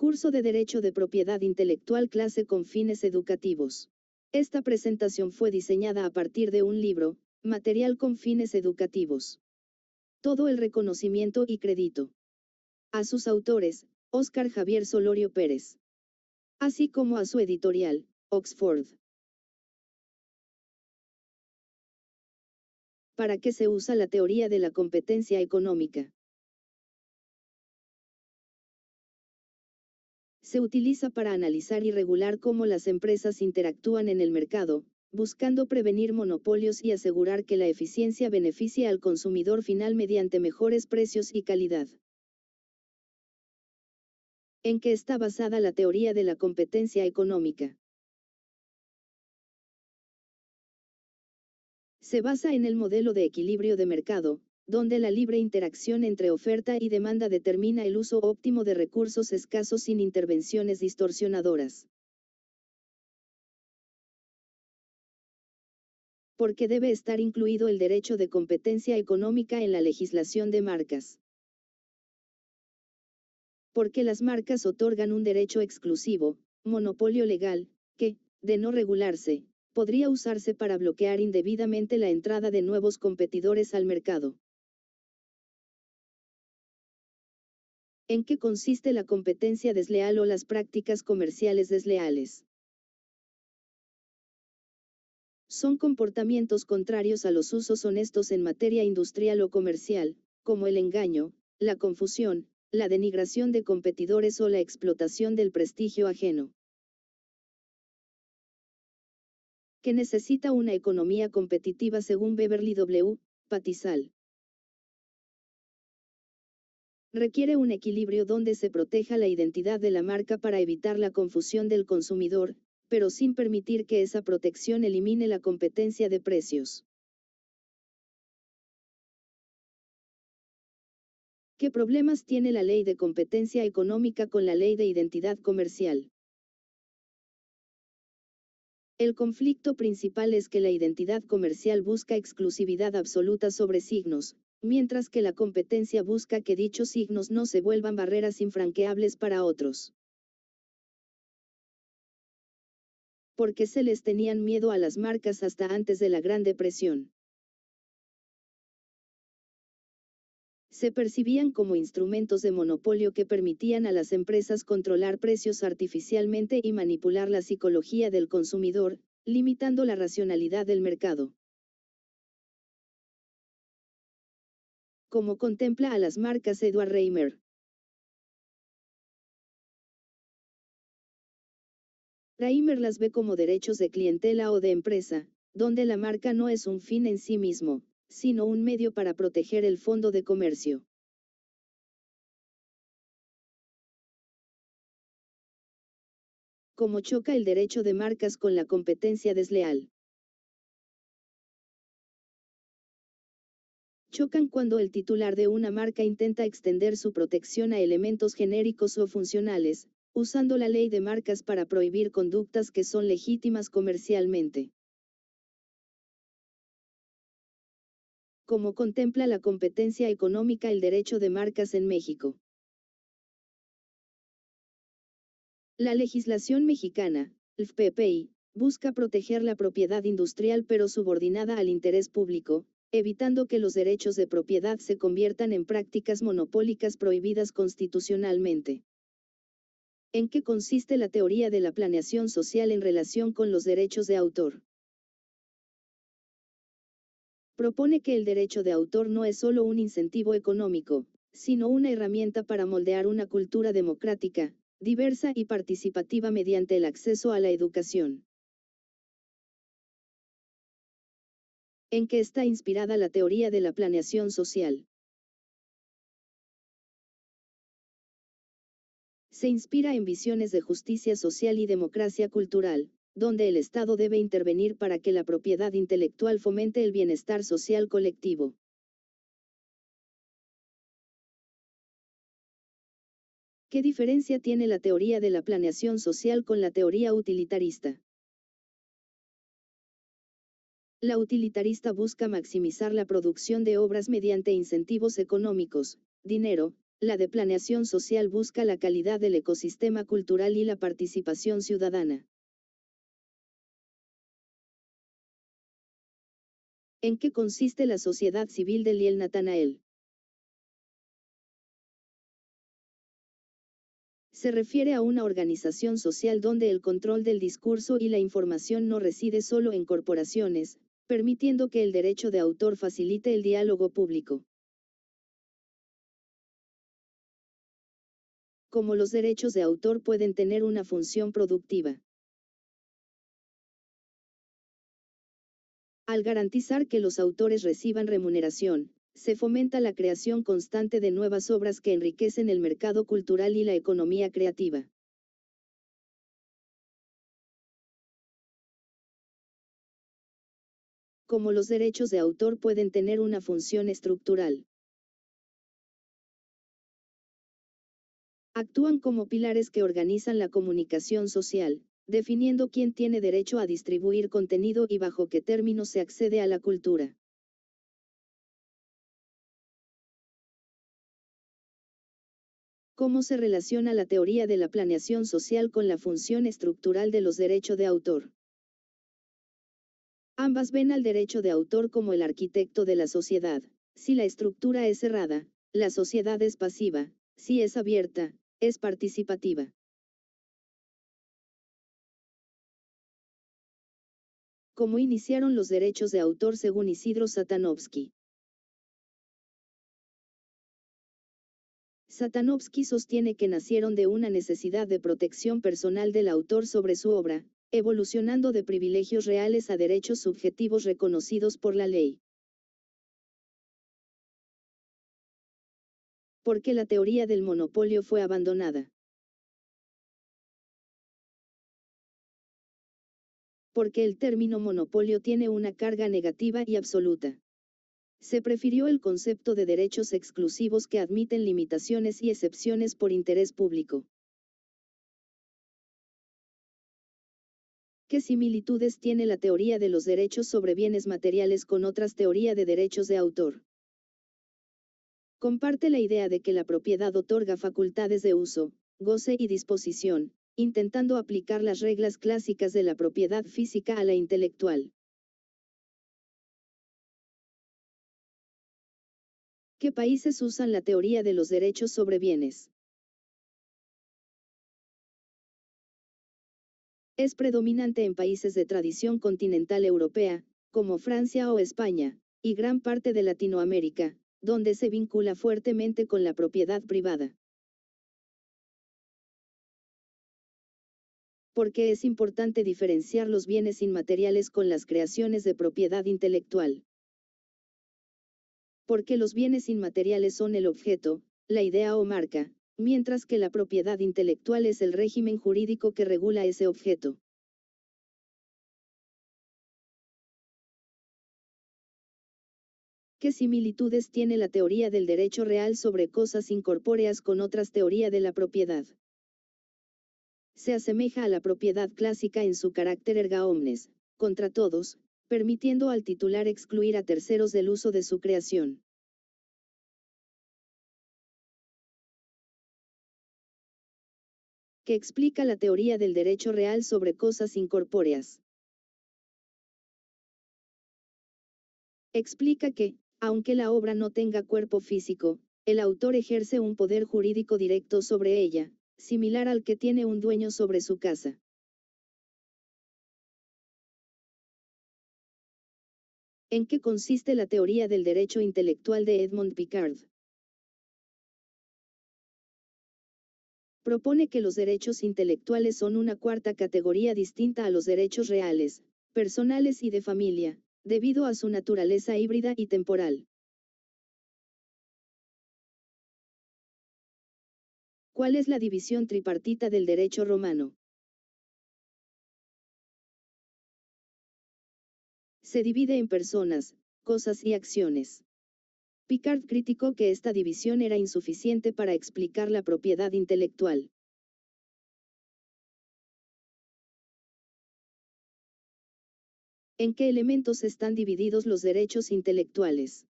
Curso de Derecho de Propiedad Intelectual clase con fines educativos. Esta presentación fue diseñada a partir de un libro, Material con fines educativos. Todo el reconocimiento y crédito a sus autores, Óscar Javier Solorio Pérez, así como a su editorial, Oxford. ¿Para qué se usa la teoría de la competencia económica? Se utiliza para analizar y regular cómo las empresas interactúan en el mercado, buscando prevenir monopolios y asegurar que la eficiencia beneficie al consumidor final mediante mejores precios y calidad. ¿En qué está basada la teoría de la competencia económica? Se basa en el modelo de equilibrio de mercado, donde la libre interacción entre oferta y demanda determina el uso óptimo de recursos escasos sin intervenciones distorsionadoras. ¿Por qué debe estar incluido el derecho de competencia económica en la legislación de marcas? Porque las marcas otorgan un derecho exclusivo, monopolio legal, que, de no regularse, podría usarse para bloquear indebidamente la entrada de nuevos competidores al mercado. ¿En qué consiste la competencia desleal o las prácticas comerciales desleales? Son comportamientos contrarios a los usos honestos en materia industrial o comercial, como el engaño, la confusión, la denigración de competidores o la explotación del prestigio ajeno. Que necesita una economía competitiva según Beverly W. Patizal. Requiere un equilibrio donde se proteja la identidad de la marca para evitar la confusión del consumidor, pero sin permitir que esa protección elimine la competencia de precios. ¿Qué problemas tiene la ley de competencia económica con la ley de identidad comercial? El conflicto principal es que la identidad comercial busca exclusividad absoluta sobre signos, mientras que la competencia busca que dichos signos no se vuelvan barreras infranqueables para otros. ¿Por qué se les tenían miedo a las marcas hasta antes de la Gran Depresión? Se percibían como instrumentos de monopolio que permitían a las empresas controlar precios artificialmente y manipular la psicología del consumidor, limitando la racionalidad del mercado. Como contempla a las marcas Edward Reimer. Reimer las ve como derechos de clientela o de empresa, donde la marca no es un fin en sí mismo, sino un medio para proteger el fondo de comercio. Como choca el derecho de marcas con la competencia desleal. Chocan cuando el titular de una marca intenta extender su protección a elementos genéricos o funcionales, usando la ley de marcas para prohibir conductas que son legítimas comercialmente. Como contempla la competencia económica el derecho de marcas en México. La legislación mexicana, LFPPI, busca proteger la propiedad industrial pero subordinada al interés público, evitando que los derechos de propiedad se conviertan en prácticas monopólicas prohibidas constitucionalmente. ¿En qué consiste la teoría de la planeación social en relación con los derechos de autor? Propone que el derecho de autor no es solo un incentivo económico, sino una herramienta para moldear una cultura democrática, diversa y participativa mediante el acceso a la educación. ¿En qué está inspirada la teoría de la planeación social? Se inspira en visiones de justicia social y democracia cultural, donde el Estado debe intervenir para que la propiedad intelectual fomente el bienestar social colectivo. ¿Qué diferencia tiene la teoría de la planeación social con la teoría utilitarista? La utilitarista busca maximizar la producción de obras mediante incentivos económicos, dinero, la de planeación social busca la calidad del ecosistema cultural y la participación ciudadana. ¿En qué consiste la sociedad civil de Liel Natanael? Se refiere a una organización social donde el control del discurso y la información no reside solo en corporaciones, permitiendo que el derecho de autor facilite el diálogo público. Como los derechos de autor pueden tener una función productiva. Al garantizar que los autores reciban remuneración, se fomenta la creación constante de nuevas obras que enriquecen el mercado cultural y la economía creativa. Como los derechos de autor pueden tener una función estructural. Actúan como pilares que organizan la comunicación social, definiendo quién tiene derecho a distribuir contenido y bajo qué términos se accede a la cultura. ¿Cómo se relaciona la teoría de la planeación social con la función estructural de los derechos de autor? Ambas ven al derecho de autor como el arquitecto de la sociedad. Si la estructura es cerrada, la sociedad es pasiva; si es abierta, es participativa. ¿Cómo iniciaron los derechos de autor según Isidro Satanovsky? Satanovsky sostiene que nacieron de una necesidad de protección personal del autor sobre su obra, evolucionando de privilegios reales a derechos subjetivos reconocidos por la ley. ¿Por qué la teoría del monopolio fue abandonada? Porque el término monopolio tiene una carga negativa y absoluta. Se prefirió el concepto de derechos exclusivos que admiten limitaciones y excepciones por interés público. ¿Qué similitudes tiene la teoría de los derechos sobre bienes materiales con otras teorías de derechos de autor? Comparte la idea de que la propiedad otorga facultades de uso, goce y disposición, intentando aplicar las reglas clásicas de la propiedad física a la intelectual. ¿Qué países usan la teoría de los derechos sobre bienes? Es predominante en países de tradición continental europea, como Francia o España, y gran parte de Latinoamérica, donde se vincula fuertemente con la propiedad privada. ¿Por qué es importante diferenciar los bienes inmateriales con las creaciones de propiedad intelectual? Porque los bienes inmateriales son el objeto, la idea o marca, mientras que la propiedad intelectual es el régimen jurídico que regula ese objeto. ¿Qué similitudes tiene la teoría del derecho real sobre cosas incorpóreas con otras teorías de la propiedad? Se asemeja a la propiedad clásica en su carácter erga omnes, contra todos, permitiendo al titular excluir a terceros del uso de su creación. ¿Qué explica la teoría del derecho real sobre cosas incorpóreas? Explica que, aunque la obra no tenga cuerpo físico, el autor ejerce un poder jurídico directo sobre ella, similar al que tiene un dueño sobre su casa. ¿En qué consiste la teoría del derecho intelectual de Edmond Picard? Propone que los derechos intelectuales son una cuarta categoría distinta a los derechos reales, personales y de familia, debido a su naturaleza híbrida y temporal. ¿Cuál es la división tripartita del derecho romano? Se divide en personas, cosas y acciones. Picard criticó que esta división era insuficiente para explicar la propiedad intelectual. ¿En qué elementos están divididos los derechos intelectuales?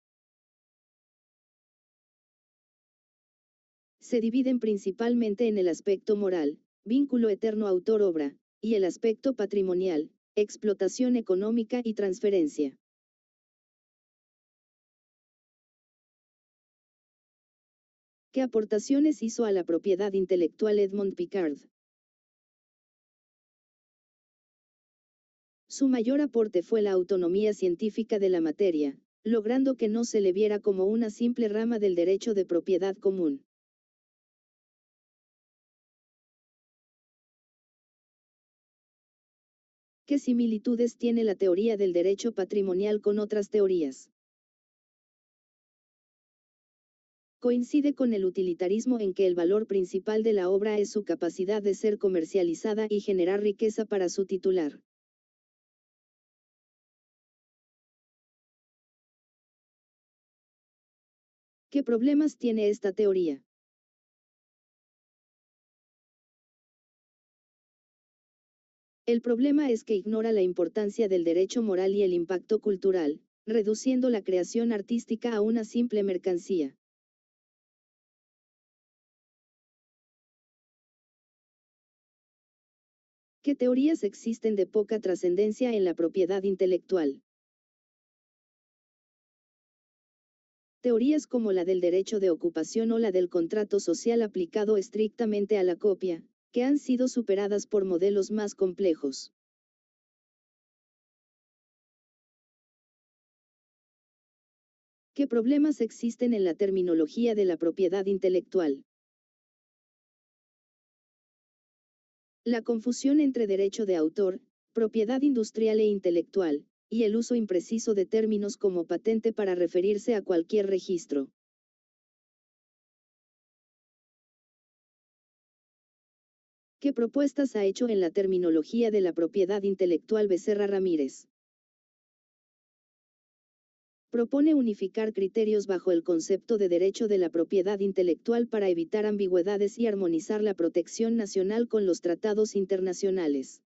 Se dividen principalmente en el aspecto moral, vínculo eterno autor-obra, y el aspecto patrimonial, explotación económica y transferencia. ¿Qué aportaciones hizo a la propiedad intelectual Edmond Picard? Su mayor aporte fue la autonomía científica de la materia, logrando que no se le viera como una simple rama del derecho de propiedad común. ¿Qué similitudes tiene la teoría del derecho patrimonial con otras teorías? Coincide con el utilitarismo en que el valor principal de la obra es su capacidad de ser comercializada y generar riqueza para su titular. ¿Qué problemas tiene esta teoría? El problema es que ignora la importancia del derecho moral y el impacto cultural, reduciendo la creación artística a una simple mercancía. ¿Qué teorías existen de poca trascendencia en la propiedad intelectual? Teorías como la del derecho de ocupación o la del contrato social aplicado estrictamente a la copia, que han sido superadas por modelos más complejos. ¿Qué problemas existen en la terminología de la propiedad intelectual? La confusión entre derecho de autor, propiedad industrial e intelectual, y el uso impreciso de términos como patente para referirse a cualquier registro. ¿Qué propuestas ha hecho en la terminología de la propiedad intelectual Becerra Ramírez? Propone unificar criterios bajo el concepto de derecho de la propiedad intelectual para evitar ambigüedades y armonizar la protección nacional con los tratados internacionales.